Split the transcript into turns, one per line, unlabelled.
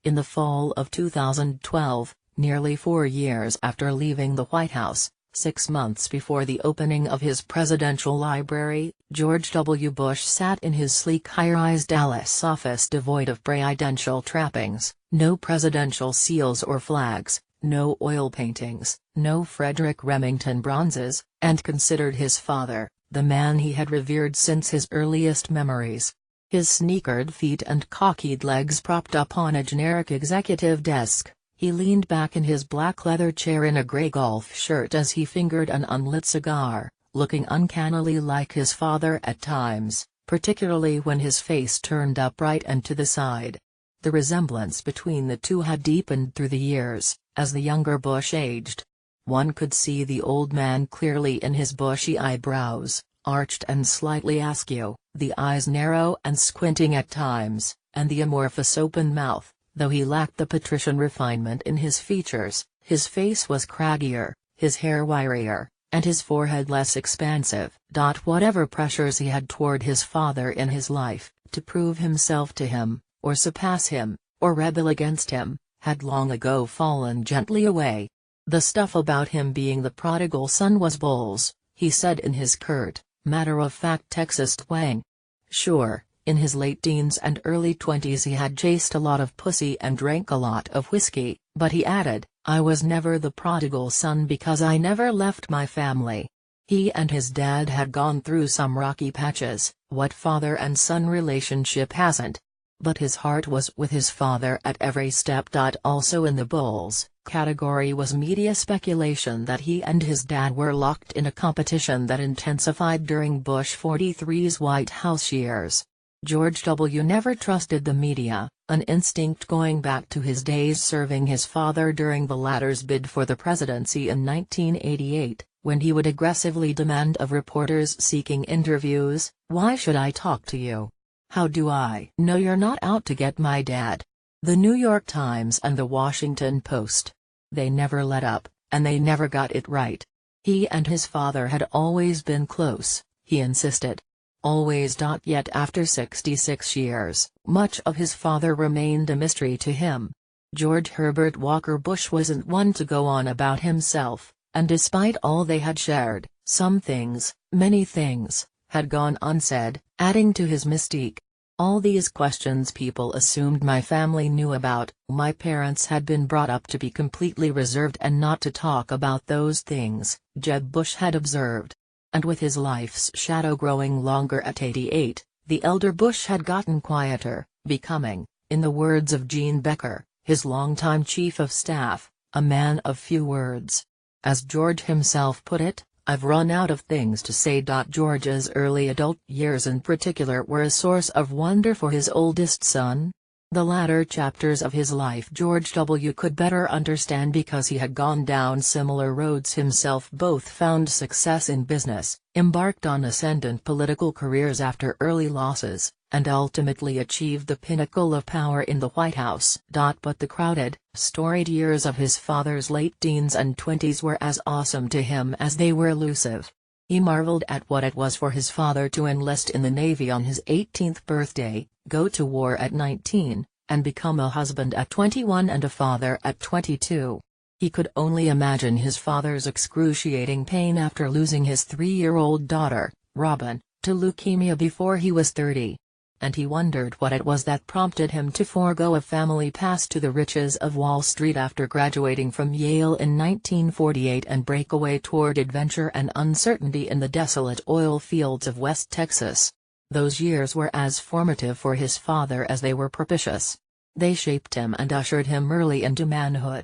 In the fall of 2012, nearly 4 years after leaving the White House, 6 months before the opening of his presidential library, George W. Bush sat in his sleek high-rise Dallas office devoid of presidential trappings, no presidential seals or flags, no oil paintings, no Frederick Remington bronzes, and considered his father, the man he had revered since his earliest memories. His sneakered feet and cockeyed legs propped up on a generic executive desk, he leaned back in his black leather chair in a gray golf shirt as he fingered an unlit cigar, looking uncannily like his father at times, particularly when his face turned upright and to the side. The resemblance between the two had deepened through the years, as the younger Bush aged. One could see the old man clearly in his bushy eyebrows, arched and slightly askew, the eyes narrow and squinting at times, and the amorphous open mouth. Though he lacked the patrician refinement in his features, his face was craggier, his hair wirier, and his forehead less expansive. Whatever pressures he had toward his father in his life, to prove himself to him, or surpass him, or rebel against him, had long ago fallen gently away. The stuff about him being the prodigal son was bulls, he said in his curt, matter-of-fact Texas twang. Sure. In his late teens and early 20s he had chased a lot of pussy and drank a lot of whiskey, but he added, I was never the prodigal son because I never left my family. He and his dad had gone through some rocky patches, what father and son relationship hasn't? But his heart was with his father at every step. Also in the bulls category was media speculation that he and his dad were locked in a competition that intensified during Bush 43's White House years. George W. never trusted the media, an instinct going back to his days serving his father during the latter's bid for the presidency in 1988, when he would aggressively demand of reporters seeking interviews, "Why should I talk to you? How do I know you're not out to get my dad?" The New York Times and the Washington Post. They never let up, and they never got it right. He and his father had always been close, he insisted. Always. Yet after 66 years, much of his father remained a mystery to him. George Herbert Walker Bush wasn't one to go on about himself, and despite all they had shared, some things, many things, had gone unsaid, adding to his mystique. All these questions people assumed my family knew about. My parents had been brought up to be completely reserved and not to talk about those things, Jeb Bush had observed. And with his life's shadow growing longer at 88, the elder Bush had gotten quieter, becoming, in the words of Gene Becker, his longtime chief of staff, a man of few words. As George himself put it, I've run out of things to say. George's early adult years in particular were a source of wonder for his oldest son. The latter chapters of his life George W. could better understand because he had gone down similar roads himself. Both found success in business, embarked on ascendant political careers after early losses, and ultimately achieved the pinnacle of power in the White House. But the crowded, storied years of his father's late teens and 20s were as awesome to him as they were elusive. He marveled at what it was for his father to enlist in the Navy on his 18th birthday, go to war at 19, and become a husband at 21 and a father at 22. He could only imagine his father's excruciating pain after losing his 3-year-old daughter, Robin, to leukemia before he was 30. And he wondered what it was that prompted him to forego a family pass to the riches of Wall Street after graduating from Yale in 1948 and break away toward adventure and uncertainty in the desolate oil fields of West Texas. Those years were as formative for his father as they were propitious. They shaped him and ushered him early into manhood.